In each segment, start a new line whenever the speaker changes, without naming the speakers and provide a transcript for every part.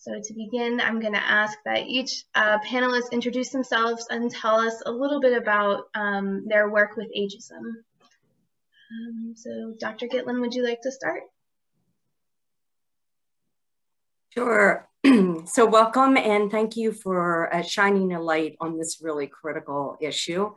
So to begin, I'm going to ask that each panelist introduce themselves and tell us a little bit about their work with ageism. So Dr. Gitlin, would you like to start?
Sure. So welcome and thank you for shining a light on this really critical issue.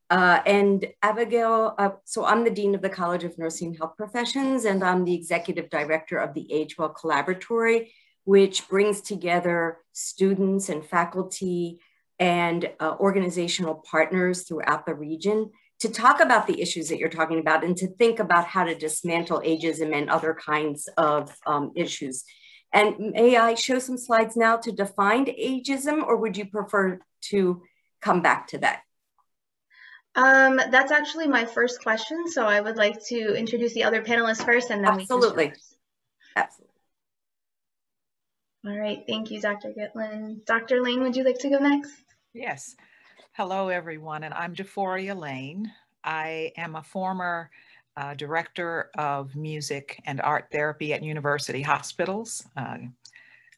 And Abigail, so I'm the Dean of the College of Nursing and Health Professions, and I'm the Executive Director of the AgeWell Collaboratory, which brings together students and faculty and organizational partners throughout the region to talk about the issues that you're talking about and to think about how to dismantle ageism and other kinds of issues. And may I show some slides now to define ageism, or would you prefer to come back to that?
That's actually my first question, so I would like to introduce the other panelists first, and then
Absolutely. Absolutely.
All right, thank you, Dr. Gitlin. Dr. Lane, would you like to go next?
Yes. Hello, everyone, and I'm Deforia Lane. I am a former Director of Music and Art Therapy at University Hospitals,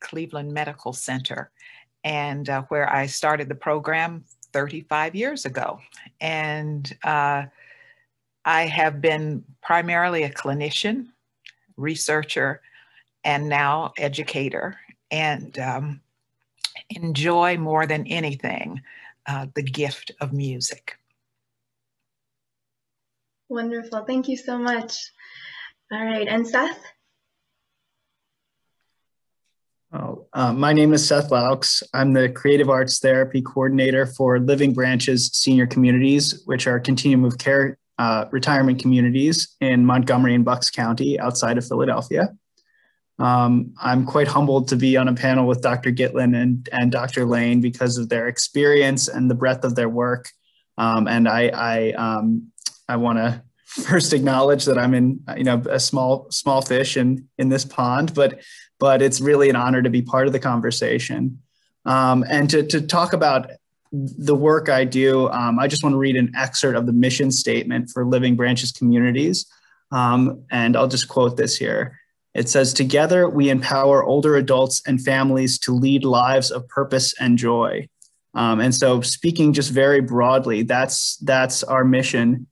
Cleveland Medical Center, and where I started the program 35 years ago. And I have been primarily a clinician, researcher, and now educator, and enjoy more than anything the gift of music.
Wonderful, thank you so much. All right, and Seth?
My name is Seth Laucks. I'm the Creative Arts Therapy Coordinator for Living Branches Senior Communities, which are continuum of care retirement communities in Montgomery and Bucks County outside of Philadelphia. I'm quite humbled to be on a panel with Dr. Gitlin and Dr. Lane because of their experience and the breadth of their work. And I want to first acknowledge that I'm in, a small fish in this pond, but it's really an honor to be part of the conversation. And to talk about the work I do, I just want to read an excerpt of the mission statement for Living Branches Communities. And I'll just quote this here. It says, "Together we empower older adults and families to lead lives of purpose and joy." And so speaking just very broadly, that's our mission,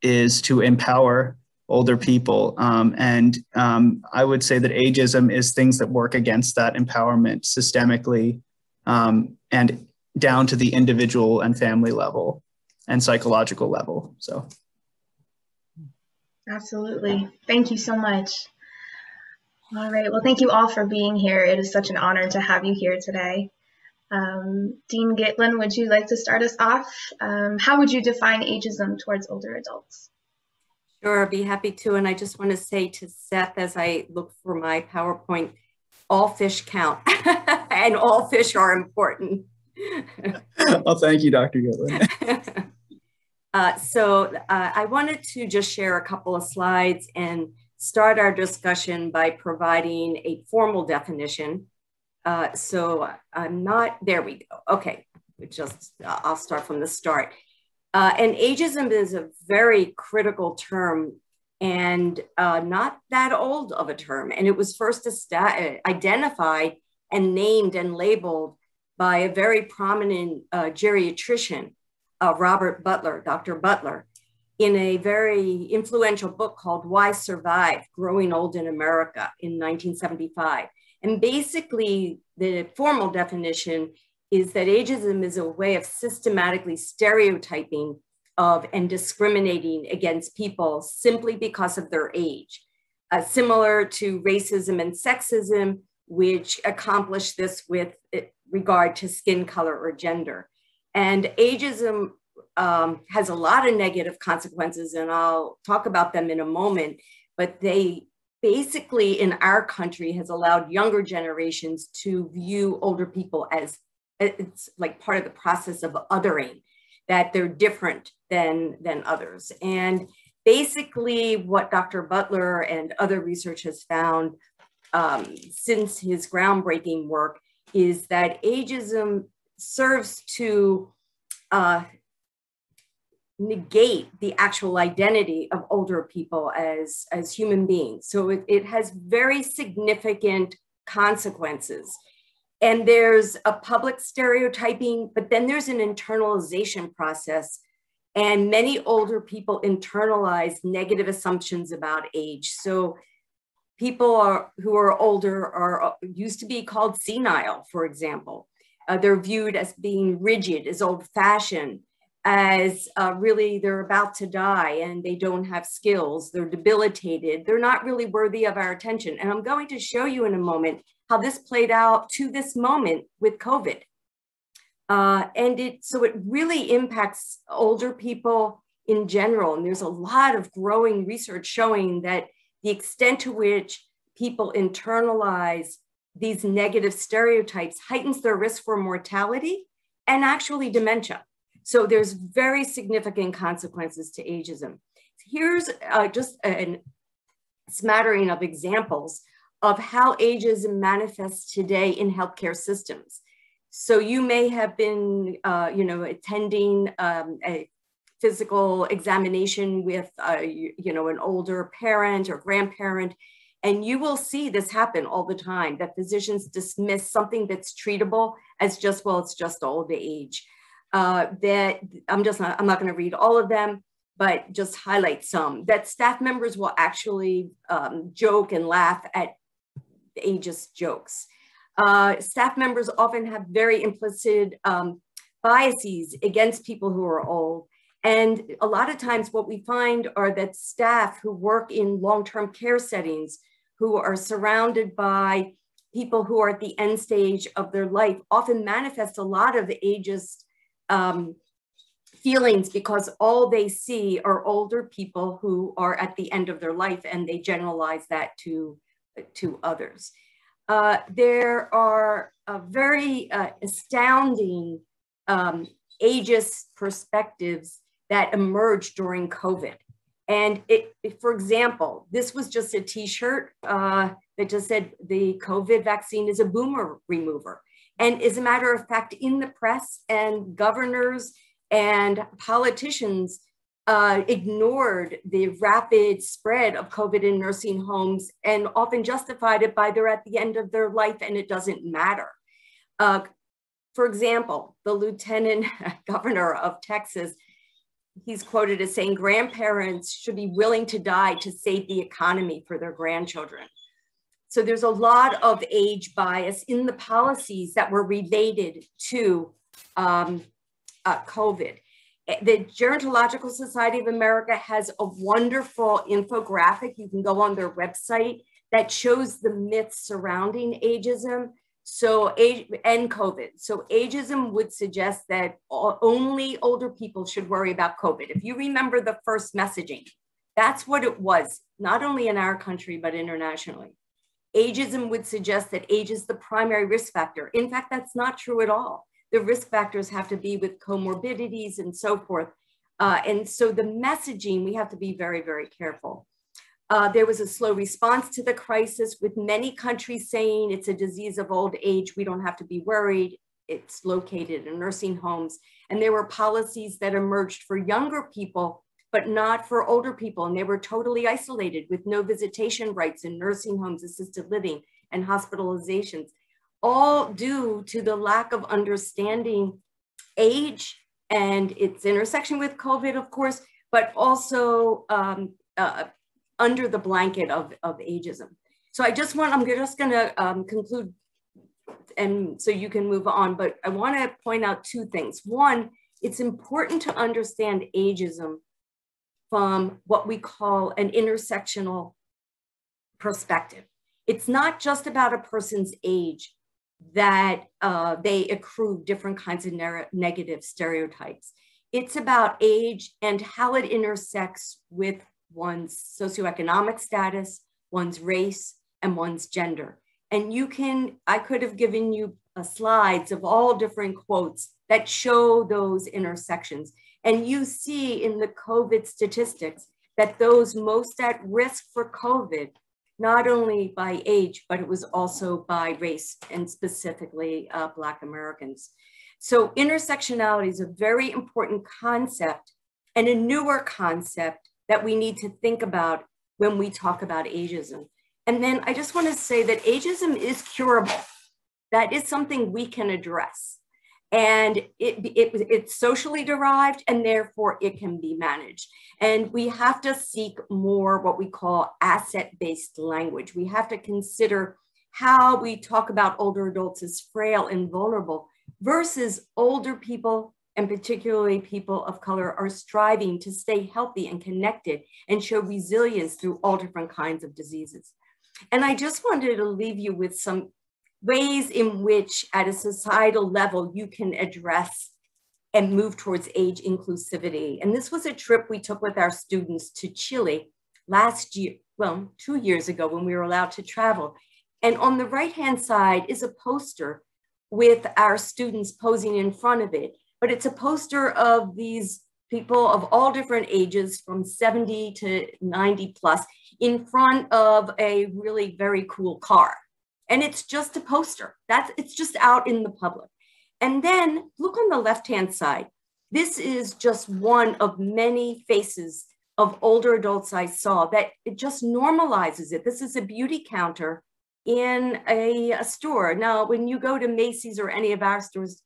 is to empower older people. And I would say that ageism is things that work against that empowerment systemically and down to the individual and family level and psychological level. So.
Absolutely. Thank you so much. All right. Well, thank you all for being here. It is such an honor to have you here today. Dean Gitlin, would you like to start us off? How would you define ageism towards older adults?
Sure, I'd be happy to. And I just want to say to Seth, as I look for my PowerPoint, all fish count and all fish are important.
Well, thank you, Dr. Gitlin.
So I wanted to just share a couple of slides and start our discussion by providing a formal definition. So I'm not, there we go. Okay, I'll start from the start. And ageism is a very critical term and not that old of a term. And it was first identified and named and labeled by a very prominent geriatrician, Robert Butler, Dr. Butler, in a very influential book called Why Survive? Growing Old in America in 1975. And basically the formal definition is that ageism is a way of systematically stereotyping of and discriminating against people simply because of their age, similar to racism and sexism, which accomplish this with regard to skin color or gender. And ageism has a lot of negative consequences, and I'll talk about them in a moment, but they basically in our country has allowed younger generations to view older people as it's like part of the process of othering, that they're different than others. And basically what Dr. Butler and other research has found since his groundbreaking work is that ageism serves to negate the actual identity of older people as human beings. So it has very significant consequences. And there's a public stereotyping, but then there's an internalization process. And many older people internalize negative assumptions about age. So people who are older are used to be called senile, for example. They're viewed as being rigid, as old-fashioned, as really they're about to die and they don't have skills, they're debilitated, they're not really worthy of our attention. And I'm going to show you in a moment how this played out to this moment with COVID. So it really impacts older people in general. And there's a lot of growing research showing that the extent to which people internalize these negative stereotypes heightens their risk for mortality and actually dementia. So there's very significant consequences to ageism. Here's just a smattering of examples of how ageism manifests today in healthcare systems. So you may have been, attending a physical examination with, an older parent or grandparent, and you will see this happen all the time, that physicians dismiss something that's treatable as just, well, it's just old age. That I'm not going to read all of them, but just highlight some. That staff members will actually joke and laugh at ageist jokes. Staff members often have very implicit biases against people who are old. And a lot of times what we find are that staff who work in long-term care settings, who are surrounded by people who are at the end stage of their life, often manifest a lot of ageist feelings because all they see are older people who are at the end of their life, and they generalize that to others. There are very astounding ageist perspectives that emerged during COVID. And for example, this was just a t-shirt that just said the COVID vaccine is a boomer remover. And as a matter of fact, in the press and governors and politicians ignored the rapid spread of COVID in nursing homes and often justified it by they're at the end of their life and it doesn't matter. For example, the lieutenant governor of Texas, he's quoted as saying grandparents should be willing to die to save the economy for their grandchildren. So there's a lot of age bias in the policies that were related to COVID. The Gerontological Society of America has a wonderful infographic. You can go on their website that shows the myths surrounding ageism. And COVID. So ageism would suggest that only older people should worry about COVID. If you remember the first messaging, that's what it was, not only in our country, but internationally. Ageism would suggest that age is the primary risk factor. In fact, that's not true at all. The risk factors have to be with comorbidities and so forth. And so the messaging, we have to be very, very careful. There was a slow response to the crisis, with many countries saying it's a disease of old age. We don't have to be worried. It's located in nursing homes. And there were policies that emerged for younger people, but not for older people. And they were totally isolated with no visitation rights in nursing homes, assisted living, and hospitalizations, all due to the lack of understanding age and its intersection with COVID, of course, but also under the blanket of ageism. So I'm just gonna conclude, and so you can move on, but I wanna point out two things. One, it's important to understand ageism from what we call an intersectional perspective. It's not just about a person's age that they accrue different kinds of negative stereotypes. It's about age and how it intersects with one's socioeconomic status, one's race, and one's gender. And I could have given you slides of all different quotes that show those intersections. And you see in the COVID statistics that those most at risk for COVID, not only by age, but it was also by race, and specifically Black Americans. So intersectionality is a very important concept, and a newer concept that we need to think about when we talk about ageism. And then I just want to say that ageism is curable. That is something we can address. And it's socially derived, and therefore it can be managed. And we have to seek more what we call asset-based language. We have to consider how we talk about older adults as frail and vulnerable versus older people, and particularly people of color, are striving to stay healthy and connected and show resilience through all different kinds of diseases. And I just wanted to leave you with some ways in which at a societal level you can address and move towards age inclusivity. And this was a trip we took with our students to Chile last year, well, 2 years ago when we were allowed to travel. And on the right-hand side is a poster with our students posing in front of it. But it's a poster of these people of all different ages from 70 to 90 plus in front of a really very cool car. And it's just a poster. It's just out in the public. And then look on the left-hand side. This is just one of many faces of older adults I saw that it just normalizes it. This is a beauty counter in a store. Now, when you go to Macy's or any of our stores,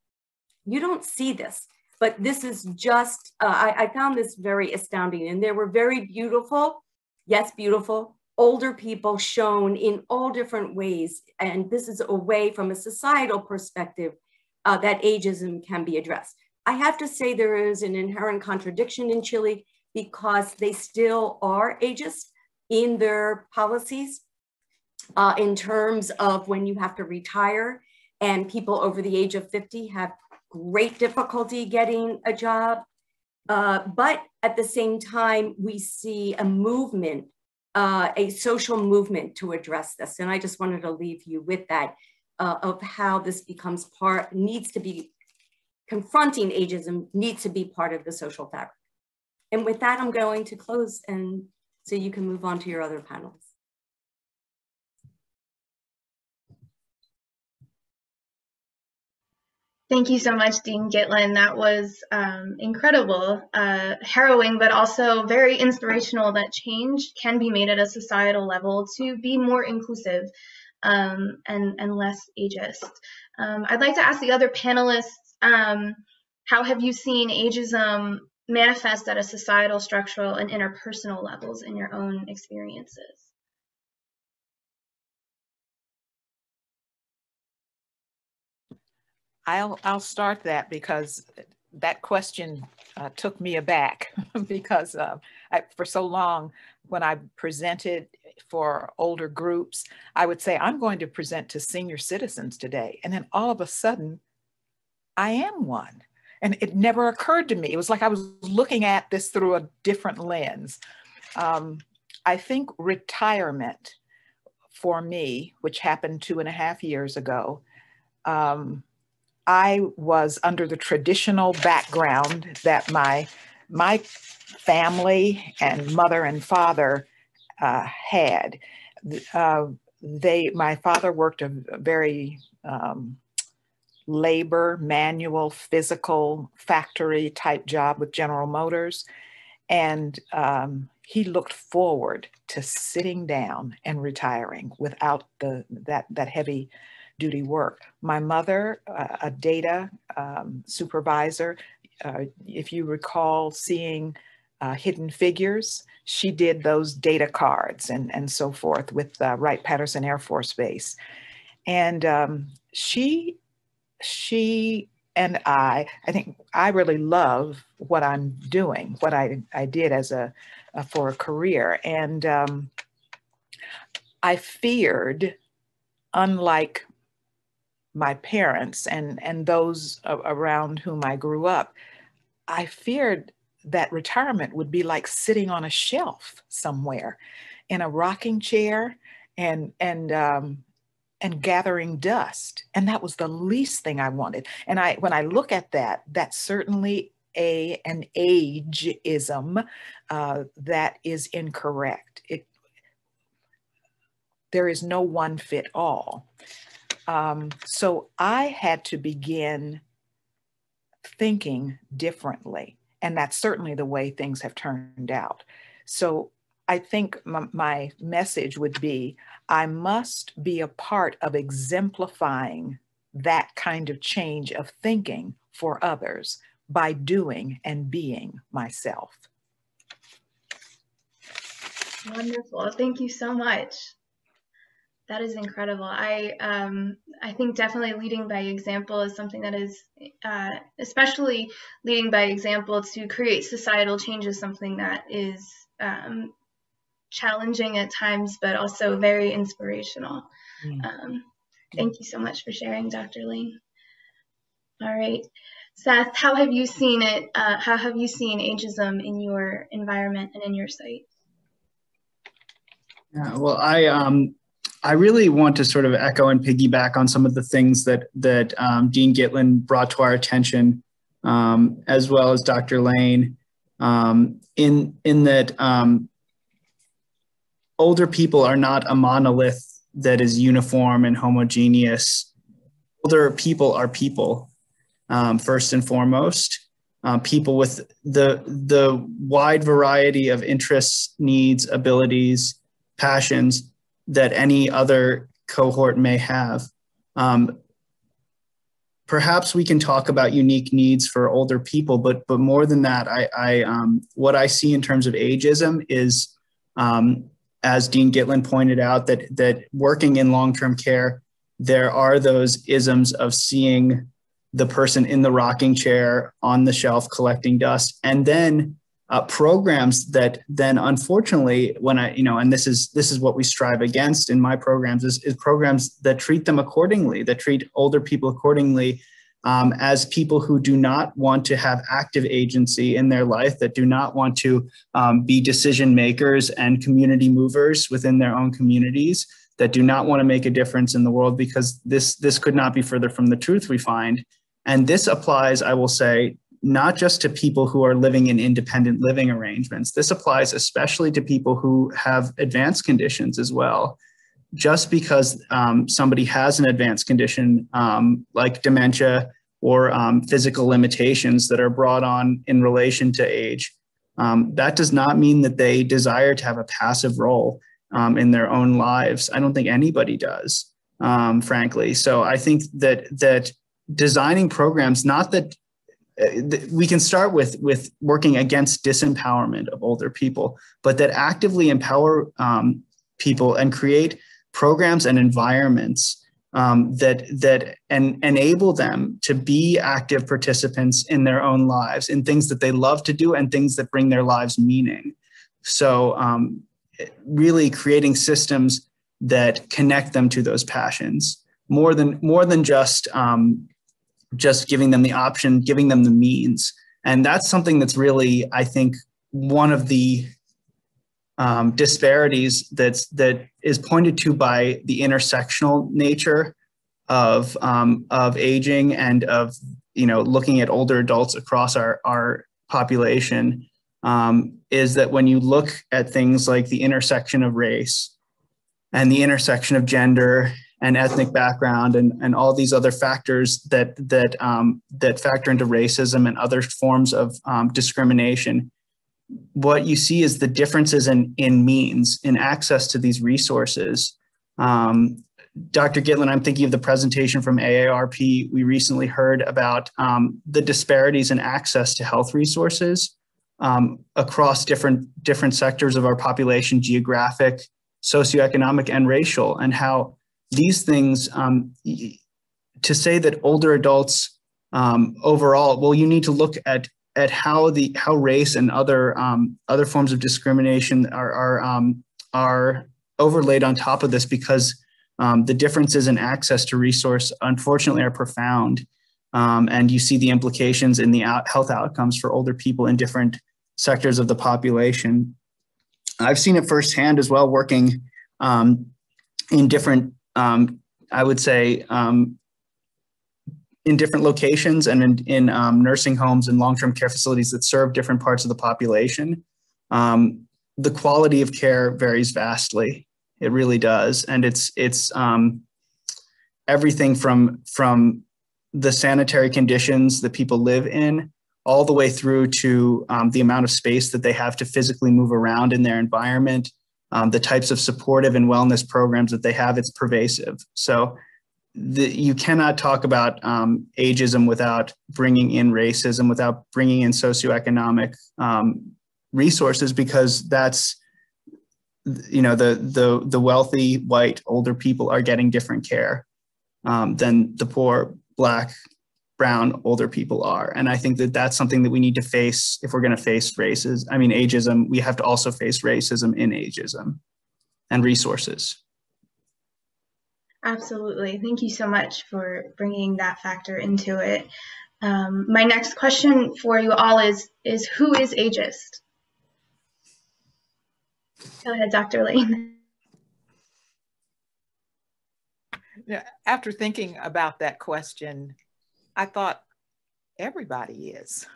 you don't see this, but this is just, I found this very astounding. And there were very beautiful, yes, beautiful, older people shown in all different ways. And this is a way from a societal perspective that ageism can be addressed. I have to say there is an inherent contradiction in Chile because they still are ageist in their policies in terms of when you have to retire, and people over the age of 50 have great difficulty getting a job. But at the same time, we see a movement, a social movement to address this. And I just wanted to leave you with that of how this becomes needs to be, confronting ageism needs to be part of the social fabric. And with that, I'm going to close, and so you can move on to your other panels.
Thank you so much, Dean Gitlin. That was incredible, harrowing, but also very inspirational that change can be made at a societal level to be more inclusive and less ageist. I'd like to ask the other panelists, how have you seen ageism manifest at a societal, structural, and interpersonal levels in your own experiences?
I'll start that because that question took me aback because for so long when I presented for older groups, I would say, I'm going to present to senior citizens today. And then all of a sudden, I am one. And it never occurred to me. It was like I was looking at this through a different lens. I think retirement for me, which happened 2.5 years ago, I was under the traditional background that my family and mother and father had. My father worked a very labor, manual, physical, factory type job with General Motors. And he looked forward to sitting down and retiring without that heavy duty work. My mother, a data supervisor, if you recall seeing Hidden Figures, she did those data cards and so forth with Wright-Patterson Air Force Base. And she and I think I really love what I'm doing, what I did as for a career. And I feared, unlike my parents and those around whom I grew up, I feared that retirement would be like sitting on a shelf somewhere in a rocking chair and gathering dust. And that was the least thing I wanted. And when I look at that, that's certainly an ageism that is incorrect. There is no one fit all. So I had to begin thinking differently. And that's certainly the way things have turned out. So I think my message would be, I must be a part of exemplifying that kind of change of thinking for others by doing and being myself.
Wonderful. Thank you so much. That is incredible. I think definitely leading by example is something that is, especially leading by example to create societal change is something that is challenging at times, but also very inspirational. Thank you so much for sharing, Dr. Lane. All right, Seth, how have you seen it? How have you seen ageism in your environment and in your site?
Yeah, well, I really want to sort of echo and piggyback on some of the things that Dean Gitlin brought to our attention, as well as Dr. Lane, in that older people are not a monolith that is uniform and homogeneous. Older people are people, first and foremost. People with the wide variety of interests, needs, abilities, passions that any other cohort may have. Perhaps we can talk about unique needs for older people, but more than that, what I see in terms of ageism is, as Dean Gitlin pointed out, that working in long-term care, there are those isms of seeing the person in the rocking chair on the shelf collecting dust, and then programs that then, unfortunately, when and this is what we strive against in my programs, is programs that treat them accordingly, that treat older people accordingly, as people who do not want to have active agency in their life, that do not want to be decision makers and community movers within their own communities, that do not want to make a difference in the world, because this could not be further from the truth, we find. And this applies, I will say, not just to people who are living in independent living arrangements. This applies especially to people who have advanced conditions as well. Just because somebody has an advanced condition like dementia or physical limitations that are brought on in relation to age, that does not mean that they desire to have a passive role in their own lives. I don't think anybody does, frankly. So I think that designing programs, not that we can start with working against disempowerment of older people, but that actively empower people and create programs and environments that enable them to be active participants in their own lives, in things that they love to do and things that bring their lives meaning. So really creating systems that connect them to those passions more than just giving them the option, giving them the means. And that's something that's really, I think, one of the disparities that is pointed to by the intersectional nature of aging and of looking at older adults across our population, is that when you look at things like the intersection of race and the intersection of gender and ethnic background and all these other factors that factor into racism and other forms of discrimination, what you see is the differences in means, in access to these resources. Dr. Gitlin, I'm thinking of the presentation from AARP. We recently heard about the disparities in access to health resources across different sectors of our population, geographic, socioeconomic, and racial, and how these things, to say that older adults overall, well, you need to look at how race and other forms of discrimination are overlaid on top of this, because the differences in access to resource, unfortunately, are profound. And you see the implications in the health outcomes for older people in different sectors of the population. I've seen it firsthand as well, working in different, I would say, in different locations and in nursing homes and long-term care facilities that serve different parts of the population. The quality of care varies vastly. It really does. And it's everything from the sanitary conditions that people live in, all the way through to the amount of space that they have to physically move around in their environment, the types of supportive and wellness programs that they have, it's pervasive. So you cannot talk about ageism without bringing in racism, without bringing in socioeconomic resources, because that's, you know, the wealthy white older people are getting different care than the poor Black, brown older people are. And I think that that's something that we need to face if we're going to face ageism. We have to also face racism in ageism and resources.
Absolutely. Thank you so much for bringing that factor into it. My next question for you all is who is ageist? Go ahead, Dr. Lane.
Yeah, after thinking about that question, I thought everybody is.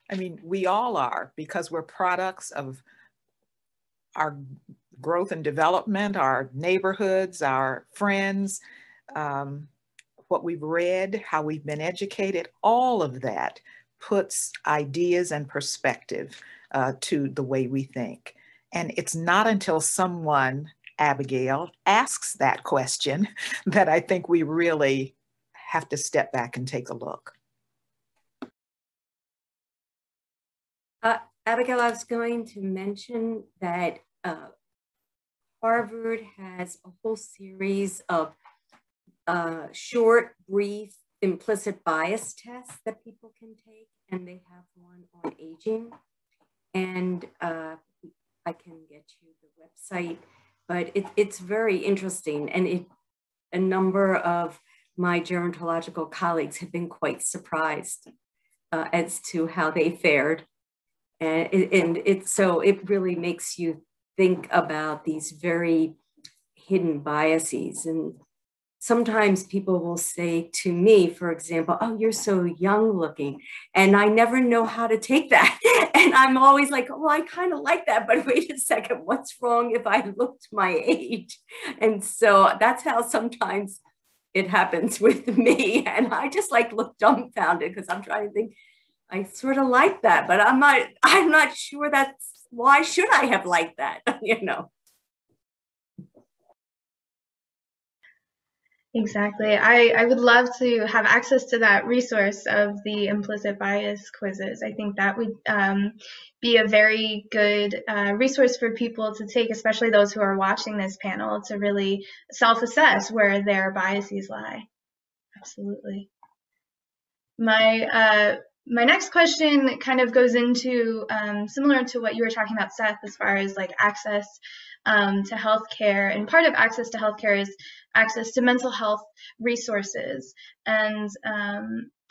I mean, we all are, because we're products of our growth and development, our neighborhoods, our friends, what we've read, how we've been educated. All of that puts ideas and perspective to the way we think. And it's not until someone, Abigail, asks that question that I think we really have to step back and take a look.
Abigail, I was going to mention that Harvard has a whole series of short, brief, implicit bias tests that people can take, and they have one on aging. And I can get you the website, but it's very interesting. And a number of my gerontological colleagues have been quite surprised as to how they fared. And so it really makes you think about these very hidden biases. And sometimes people will say to me, for example, "Oh, you're so young looking." And I never know how to take that. And I'm always like, "Well, I kind of like that, but wait a second, what's wrong if I looked my age?" And so that's how sometimes it happens with me. And I just like look dumbfounded because I'm trying to think, I sort of like that, but I'm not sure why should I have liked that, you know?
Exactly. I would love to have access to that resource of the implicit bias quizzes. I think that would be a very good resource for people to take, especially those who are watching this panel, to really self-assess where their biases lie. Absolutely. My next question kind of goes into similar to what you were talking about, Seth, as far as like access to healthcare. And part of access to healthcare is access to mental health resources. And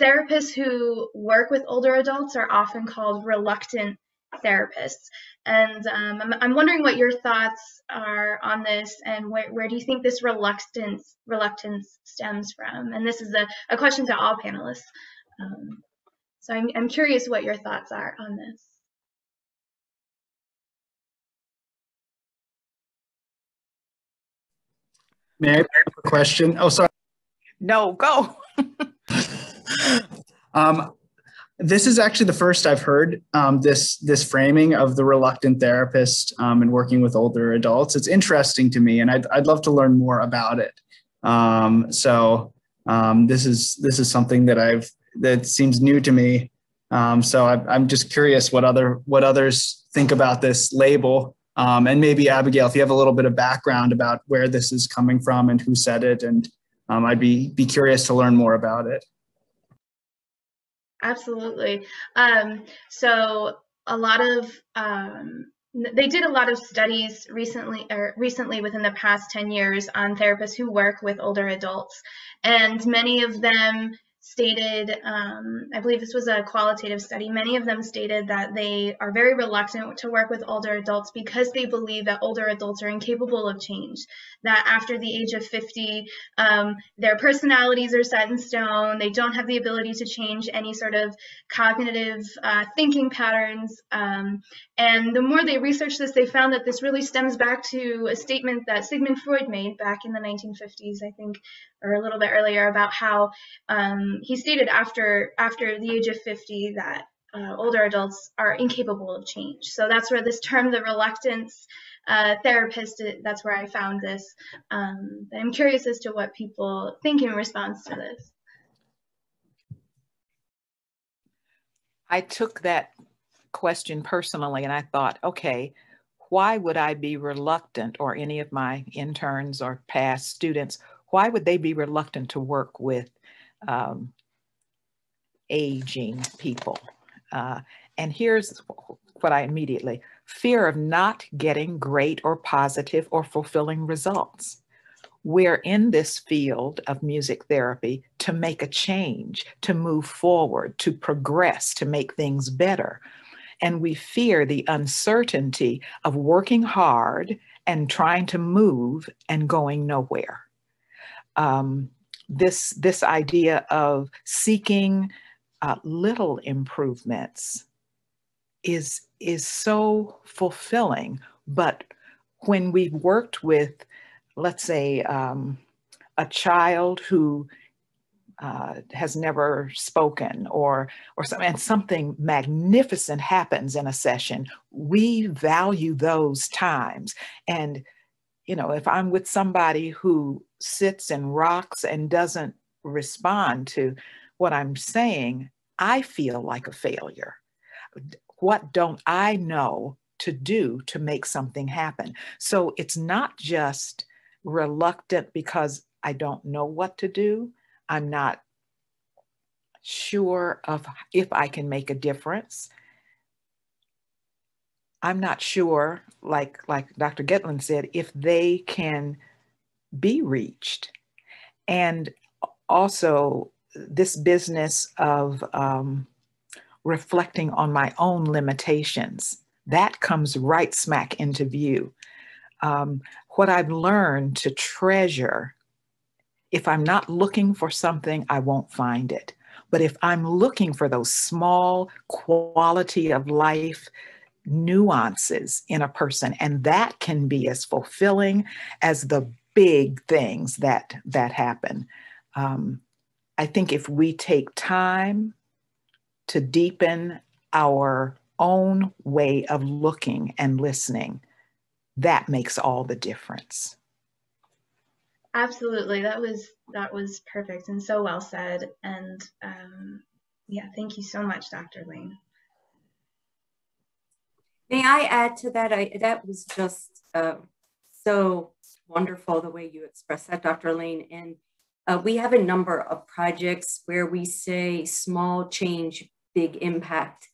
therapists who work with older adults are often called reluctant therapists. And I'm wondering what your thoughts are on this, and where do you think this reluctance stems from? And this is a question to all panelists. So I'm curious what your thoughts are on this.
May I have a question? Oh, sorry.
No, go.
This is actually the first I've heard this framing of the reluctant therapist and working with older adults. It's interesting to me, and I'd love to learn more about it. This is something that seems new to me. So I'm just curious what others think about this label. And maybe Abigail, if you have a little bit of background about where this is coming from and who said it, and I'd be curious to learn more about it.
Absolutely. So a lot of they did a lot of studies recently within the past 10 years on therapists who work with older adults, and many of them stated, I believe this was a qualitative study, many of them stated that they are very reluctant to work with older adults because they believe that older adults are incapable of change, that after the age of 50, their personalities are set in stone, they don't have the ability to change any sort of cognitive thinking patterns. And the more they researched this, they found that this really stems back to a statement that Sigmund Freud made back in the 1950s, I think, or a little bit earlier, about how he stated after the age of 50 that older adults are incapable of change. So that's where this term, the reluctance therapist, that's where I found this. I'm curious as to what people think in response to this.
I took that question personally and I thought, okay, why would I be reluctant, or any of my interns or past students, why would they be reluctant to work with aging people? And here's what I immediately, fear of not getting great or positive or fulfilling results. We're in this field of music therapy to make a change, to move forward, to progress, to make things better. And we fear the uncertainty of working hard and trying to move and going nowhere. This idea of seeking little improvements is so fulfilling. But when we've worked with, let's say, a child who has never spoken, or something magnificent happens in a session, we value those times. And, you know, if I'm with somebody who sits and rocks and doesn't respond to what I'm saying, I feel like a failure. What don't I know to do to make something happen? So it's not just reluctant because I don't know what to do. I'm not sure of if I can make a difference. I'm not sure, like Dr. Gitlin said, if they can be reached. And also this business of reflecting on my own limitations, that comes right smack into view. What I've learned to treasure, if I'm not looking for something, I won't find it. But if I'm looking for those small quality of life nuances in a person, and that can be as fulfilling as the big things that happen. I think if we take time to deepen our own way of looking and listening, that makes all the difference.
Absolutely. That was perfect and so well said. And yeah, thank you so much, Dr. Lane.
May I add to that? That was just so wonderful the way you expressed that, Dr. Lane. And we have a number of projects where we say small change, big impact.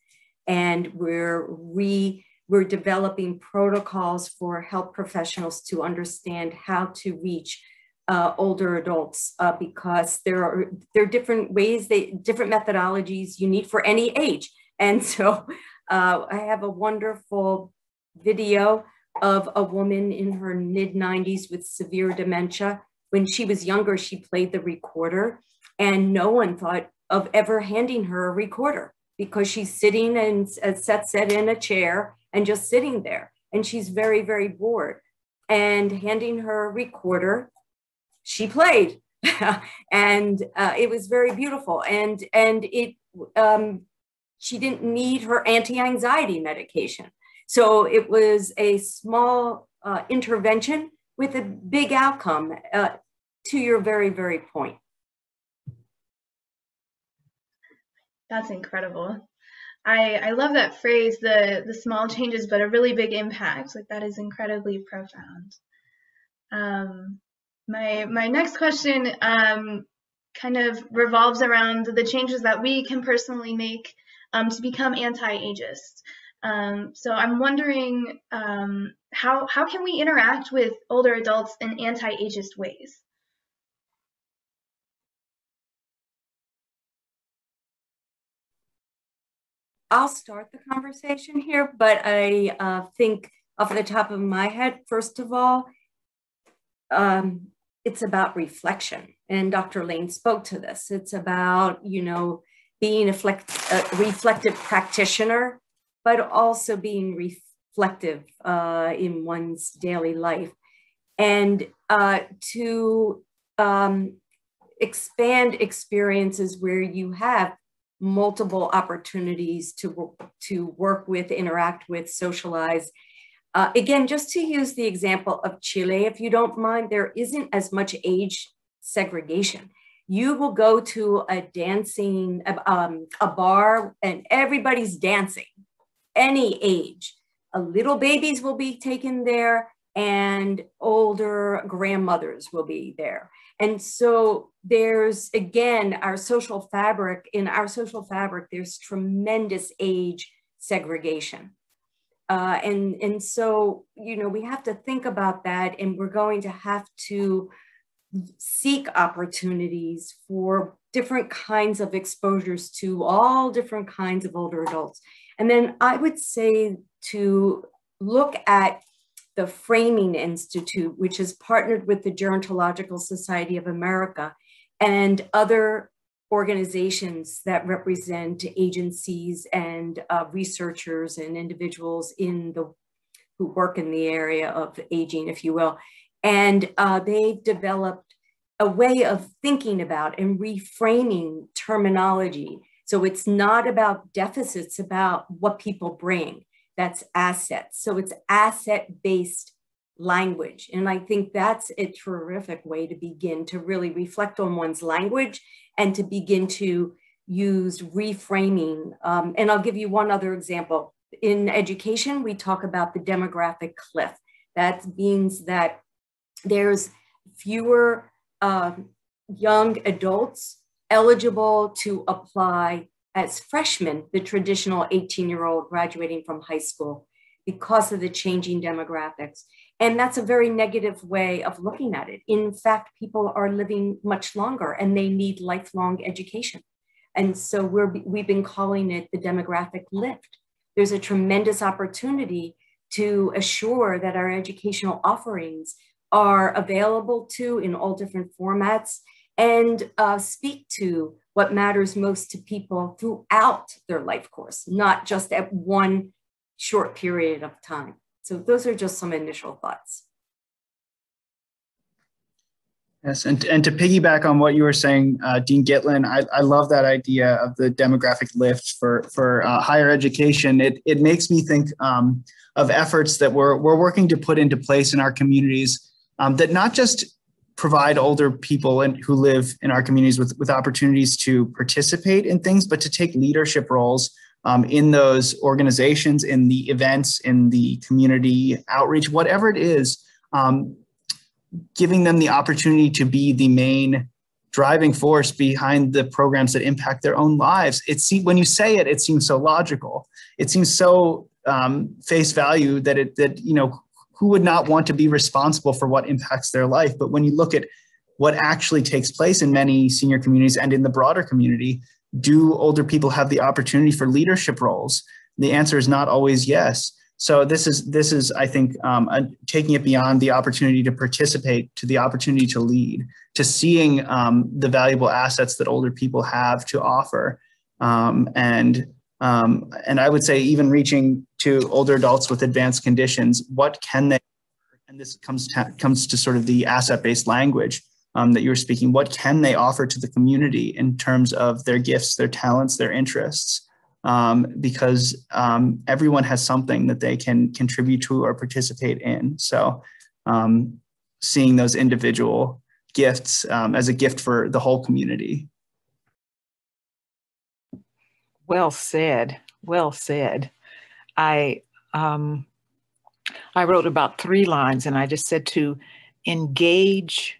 And we're developing protocols for health professionals to understand how to reach older adults because there are different ways, different methodologies you need for any age. And so I have a wonderful video of a woman in her mid-90s with severe dementia. When she was younger, she played the recorder, and no one thought of ever handing her a recorder because she's sitting, and as Seth said, in a chair and just sitting there. And she's very, very bored. And handing her a recorder, she played. And it was very beautiful. And she didn't need her anti-anxiety medication. So it was a small intervention with a big outcome, to your very, very point.
That's incredible. I love that phrase, the small changes, but a really big impact. Like, that is incredibly profound. My next question kind of revolves around the changes that we can personally make to become anti-ageist. So I'm wondering, how can we interact with older adults in anti-ageist ways?
I'll start the conversation here, but I think off the top of my head, first of all, it's about reflection. And Dr. Lane spoke to this. It's about, being a reflective practitioner, but also being reflective in one's daily life. And to expand experiences where you have multiple opportunities to work with, interact with, socialize. Again, just to use the example of Chile, if you don't mind, there isn't as much age segregation. You will go to a dancing, a bar, and everybody's dancing, any age. Little babies will be taken there, and older grandmothers will be there. And so there's, again, our social fabric. In our social fabric, there's tremendous age segregation. And so, you know, we have to think about that, and we're going to have to seek opportunities for different kinds of exposures to all different kinds of older adults. And then I would say to look at the Framing Institute, which is partnered with the Gerontological Society of America and other organizations that represent agencies and researchers and individuals who work in the area of aging, if you will. And they've developed a way of thinking about and reframing terminology. So it's not about deficits, it's about what people bring. That's assets. So it's asset-based language. And I think that's a terrific way to begin to really reflect on one's language and to begin to use reframing. And I'll give you one other example. In education, we talk about the demographic cliff. That means that there's fewer young adults eligible to apply as freshmen, the traditional 18-year-old graduating from high school, because of the changing demographics. And that's a very negative way of looking at it. In fact, people are living much longer and they need lifelong education. And so we've been calling it the demographic lift. There's a tremendous opportunity to assure that our educational offerings are available to in all different formats and speak to what matters most to people throughout their life course, not just at one short period of time. So those are just some initial thoughts.
Yes, and to piggyback on what you were saying, Dean Gitlin, I love that idea of the demographic lift for higher education. It makes me think of efforts that we're working to put into place in our communities that not just provide older people who live in our communities with opportunities to participate in things, but to take leadership roles in those organizations, in the events, in the community outreach, whatever it is, giving them the opportunity to be the main driving force behind the programs that impact their own lives. When you say it, it seems so logical. It seems so face value that you know, who would not want to be responsible for what impacts their life? But when you look at what actually takes place in many senior communities and in the broader community, do older people have the opportunity for leadership roles? The answer is not always yes. So this is I think, taking it beyond the opportunity to participate to the opportunity to lead, to seeing the valuable assets that older people have to offer. And I would say even reaching to older adults with advanced conditions, what can they, and this comes to sort of the asset-based language that you were speaking, what can they offer to the community in terms of their gifts, their talents, their interests? Because everyone has something that they can contribute to or participate in. So seeing those individual gifts as a gift for the whole community.
Well said. Well said. I wrote about 3 lines, and I just said to engage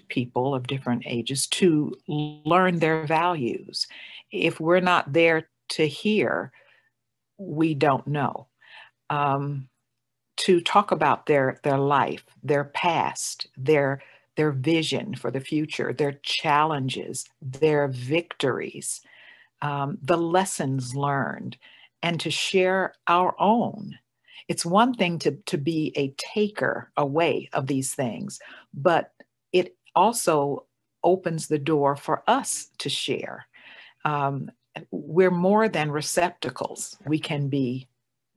people of different ages to learn their values. If we're not there to hear, we don't know. To talk about their life, their past, their vision for the future, their challenges, their victories, the lessons learned, and to share our own. It's one thing to be a taker away of these things, but it also opens the door for us to share. We're more than receptacles. We can be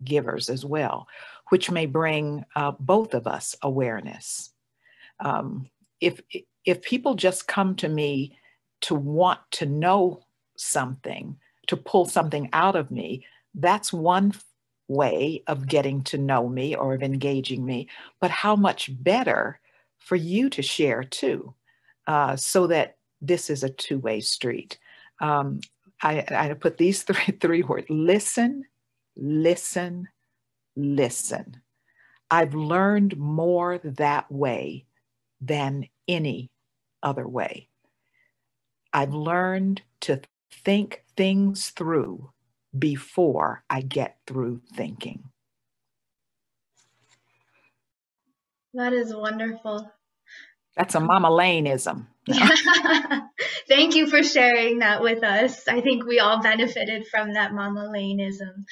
givers as well, which may bring both of us awareness. If people just come to me to want to know something, to pull something out of me, that's one way of getting to know me or of engaging me. But how much better for you to share too, so that this is a two-way street. I put these three words: listen, listen, listen. I've learned more that way than any other way. I've learned to think things through before I get through thinking.
That is wonderful.
That's a Mama Laneism.
Yeah. Thank you for sharing that with us. I think we all benefited from that Mama Laneism.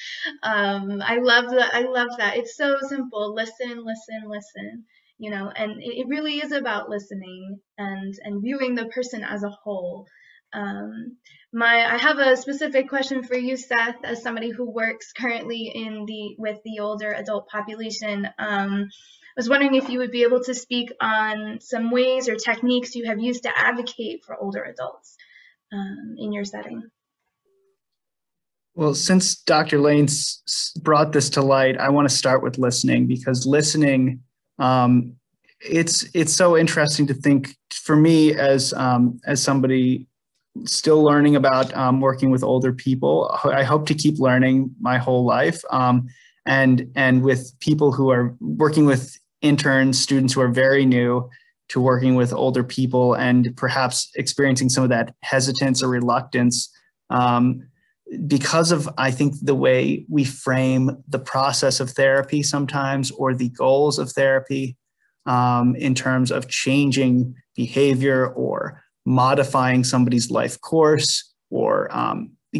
I love that. I love that. It's so simple. Listen, listen, listen. You know, and it really is about listening and viewing the person as a whole. I have a specific question for you, Seth, as somebody who works currently with the older adult population. I was wondering if you would be able to speak on some ways or techniques you have used to advocate for older adults in your setting.
Well, since Dr. Lane brought this to light, I want to start with listening, because listening, it's so interesting to think, for me as somebody still learning about working with older people. I hope to keep learning my whole life, and with people who are working with interns, students who are very new to working with older people and perhaps experiencing some of that hesitance or reluctance because of, I think, the way we frame the process of therapy sometimes, or the goals of therapy in terms of changing behavior or modifying somebody's life course, or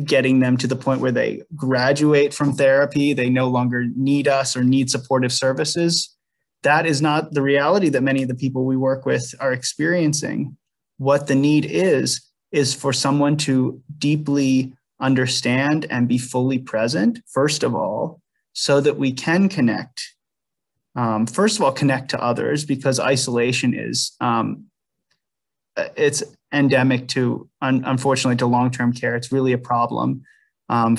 getting them to the point where they graduate from therapy, they no longer need us or need supportive services. That is not the reality that many of the people we work with are experiencing. What the need is for someone to deeply understand and be fully present, first of all, so that we can connect. First of all, connect to others, because isolation is, it's endemic to, unfortunately, to long-term care. It's really a problem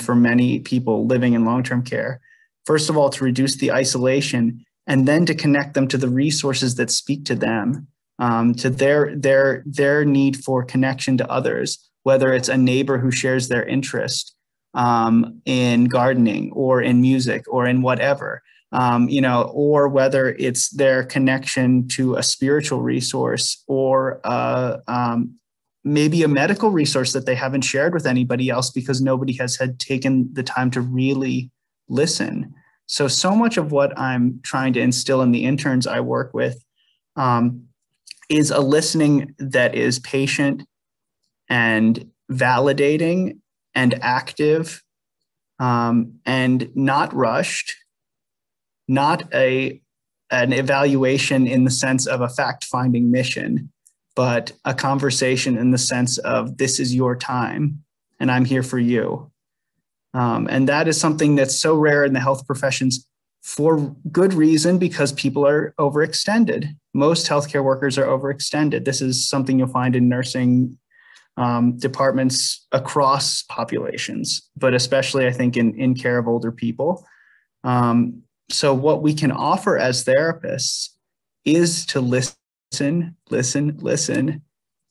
for many people living in long-term care. First of all, to reduce the isolation, and then to connect them to the resources that speak to them, to their need for connection to others, whether it's a neighbor who shares their interest in gardening or in music or in whatever, or whether it's their connection to a spiritual resource, or maybe a medical resource that they haven't shared with anybody else because nobody has had taken the time to really listen. So much of what I'm trying to instill in the interns I work with is a listening that is patient and validating and active, and not rushed, not an evaluation in the sense of a fact-finding mission, but a conversation in the sense of, this is your time and I'm here for you. And that is something that's so rare in the health professions, for good reason, because people are overextended. Most healthcare workers are overextended. This is something you'll find in nursing departments across populations, but especially, I think, in care of older people. So what we can offer as therapists is to listen, listen, listen.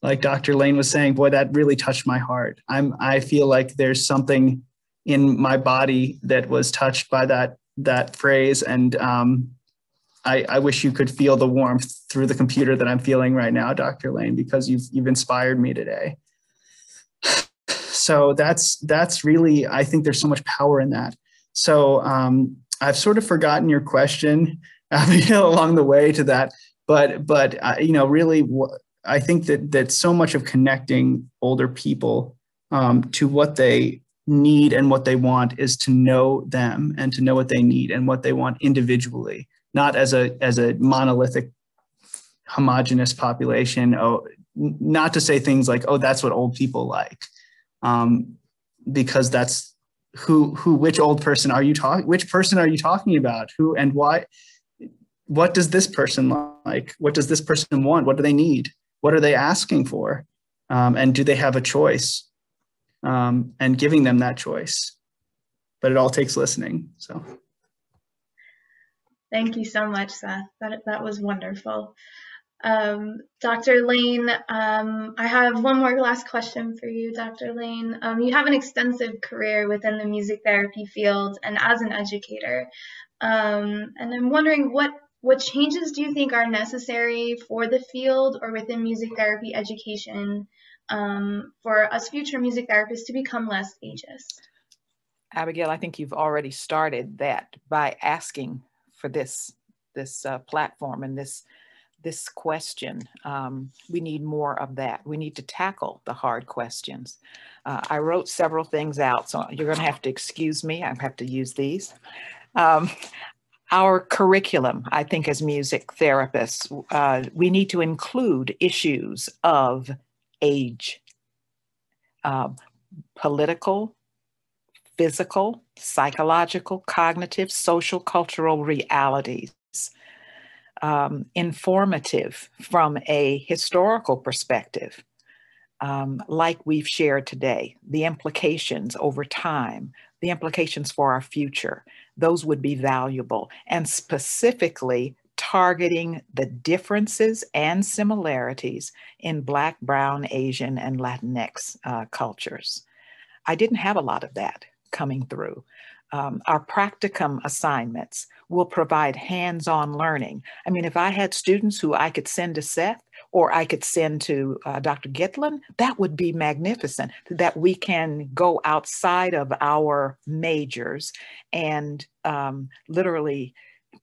Like Dr. Lane was saying, boy, that really touched my heart. I feel like there's something in my body that was touched by that phrase. And I wish you could feel the warmth through the computer that I'm feeling right now, Dr. Lane, because you've inspired me today. So that's really, I think there's so much power in that. So I've sort of forgotten your question along the way to that, but really, I think that so much of connecting older people to what they need and what they want is to know them and to know what they need and what they want individually, not as a monolithic, homogenous population. Oh, not to say things like, oh, that's what old people like, because that's which old person are you talking? Which person are you talking about? Who and why? What does this person like? What does this person want? What do they need? What are they asking for? And do they have a choice? and giving them that choice. But it all takes listening. So.
Thank you so much, Seth. That was wonderful. Dr. Lane, I have one more last question for you, Dr. Lane. You have an extensive career within the music therapy field and as an educator. And I'm wondering what changes do you think are necessary for the field or within music therapy education for us future music therapists to become less ageist?
Abigail, I think you've already started that by asking for this platform and this question. We need more of that. We need to tackle the hard questions. I wrote several things out, so you're going to have to excuse me. I have to use these. Our curriculum, I think, as music therapists, we need to include issues of age, political, physical, psychological, cognitive, social, cultural realities. Informative from a historical perspective, like we've shared today, the implications over time, the implications for our future, those would be valuable, and specifically targeting the differences and similarities in Black, Brown, Asian, and Latinx cultures. I didn't have a lot of that coming through. Our practicum assignments will provide hands-on learning. I mean, if I had students who I could send to Seth or I could send to Dr. Gitlin, that would be magnificent, that we can go outside of our majors and literally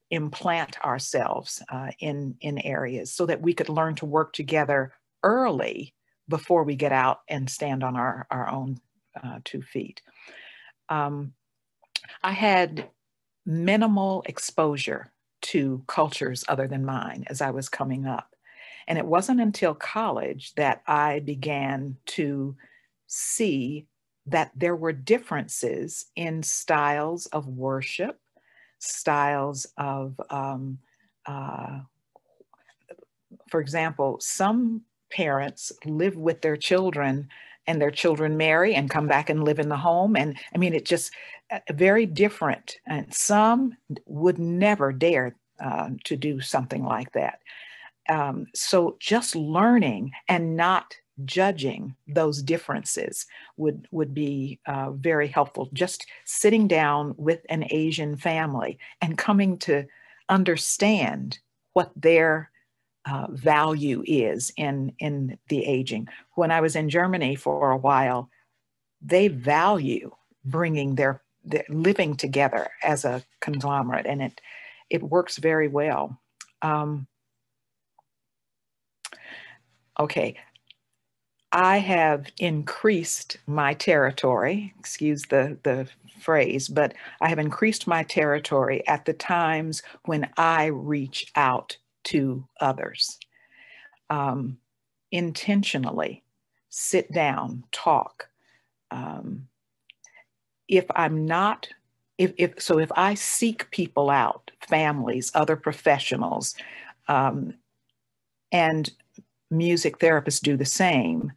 implant ourselves in areas so that we could learn to work together early before we get out and stand on our own 2 feet. I had minimal exposure to cultures other than mine as I was coming up. And it wasn't until college that I began to see that there were differences in styles of worship, styles of, for example, some parents live with their children and their children marry and come back and live in the home. And I mean, it just very different. And some would never dare to do something like that. So just learning and not judging those differences would be very helpful. Just sitting down with an Asian family and coming to understand what their value is in the aging. When I was in Germany for a while, they value bringing their living together as a conglomerate, and it works very well. Okay, I have increased my territory, excuse the phrase, but I have increased my territory at the times when I reach out to others. Intentionally sit down, talk. If I seek people out, families, other professionals, and music therapists do the same,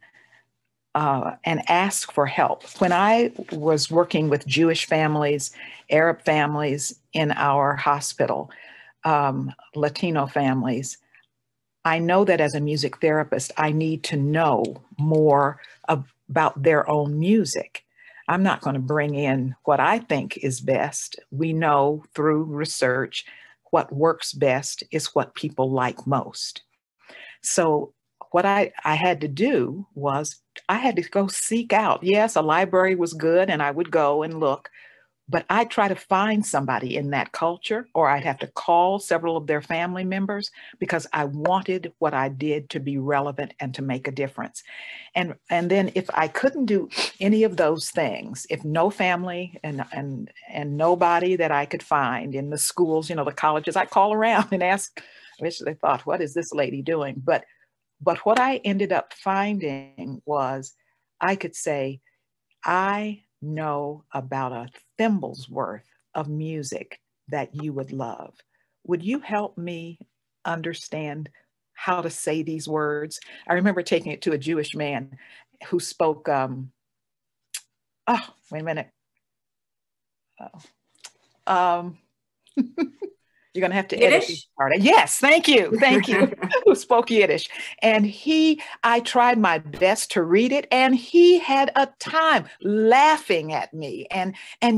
and ask for help. When I was working with Jewish families, Arab families in our hospital, Latino families, I know that as a music therapist, I need to know more about their own music. I'm not going to bring in what I think is best. We know through research what works best is what people like most. So what I had to do was I had to go seek out. Yes, a library was good and I would go and look, but I'd try to find somebody in that culture, or I'd have to call several of their family members because I wanted what I did to be relevant and to make a difference. And then if I couldn't do any of those things, if no family and nobody that I could find in the schools, the colleges, I'd call around and ask, I wish they thought, what is this lady doing? But what I ended up finding was I could say, I know about a thimble's worth of music that you would love. Would you help me understand how to say these words? I remember taking it to a Jewish man who spoke Oh, wait a minute. Um, You're going to have to edit this part. Yes, thank you. Thank you. Who spoke Yiddish. And I tried my best to read it, and he had a time laughing at me. And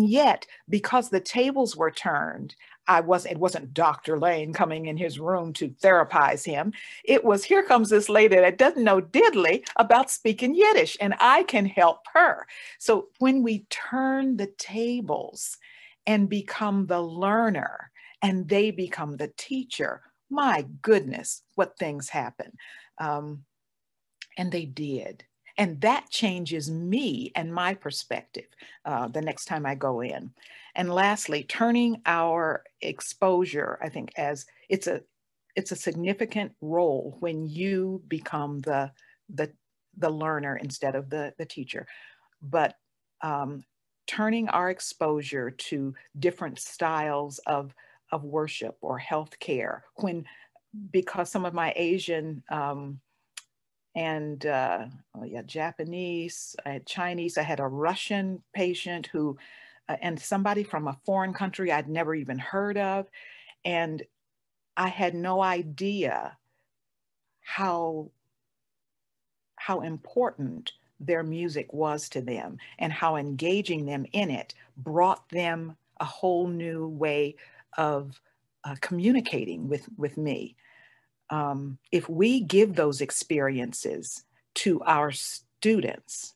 yet, because the tables were turned, it wasn't Dr. Lane coming in his room to therapize him. It was, here comes this lady that doesn't know diddly about speaking Yiddish, and I can help her. So when we turn the tables and become the learner, and they become the teacher, my goodness, what things happen. And they did. And that changes me and my perspective the next time I go in. And lastly, turning our exposure, I think, as it's a significant role when you become the learner instead of the teacher. But turning our exposure to different styles of worship or healthcare, because some of my Asian Japanese, I had Chinese, I had a Russian patient who, and somebody from a foreign country I'd never even heard of. And I had no idea how important their music was to them, and how engaging them in it brought them a whole new way of communicating with me. If we give those experiences to our students,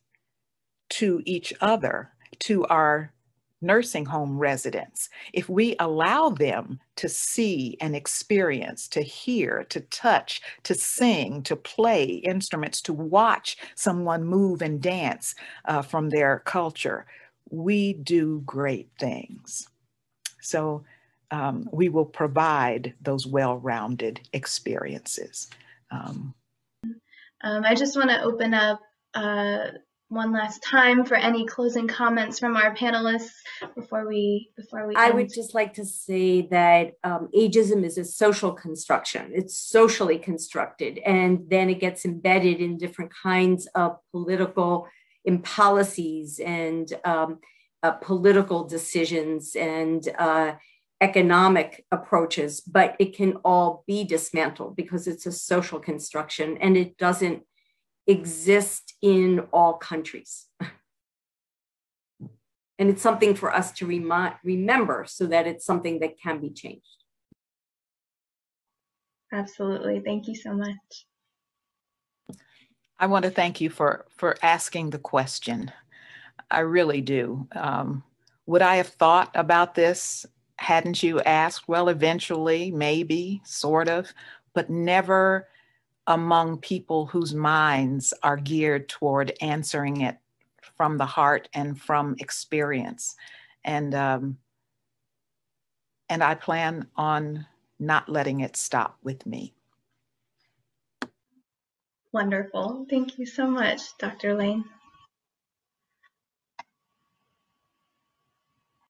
to each other, to our nursing home residents, if we allow them to see and experience, to hear, to touch, to sing, to play instruments, to watch someone move and dance from their culture, we do great things. So we will provide those well-rounded experiences.
I just want to open up one last time for any closing comments from our panelists before we
I would just like to say that ageism is a social construction. It's socially constructed, and then it gets embedded in different kinds of political policies and political decisions and economic approaches, but it can all be dismantled because it's a social construction and it doesn't exist in all countries. And it's something for us to remember so that it's something that can be changed.
Absolutely. Thank you so much.
I want to thank you for asking the question. I really do. Would I have thought about this hadn't you asked? Well, eventually, maybe, sort of, but never among people whose minds are geared toward answering it from the heart and from experience. And I plan on not letting it stop with me.
Wonderful. Thank you so much, Dr. Lane.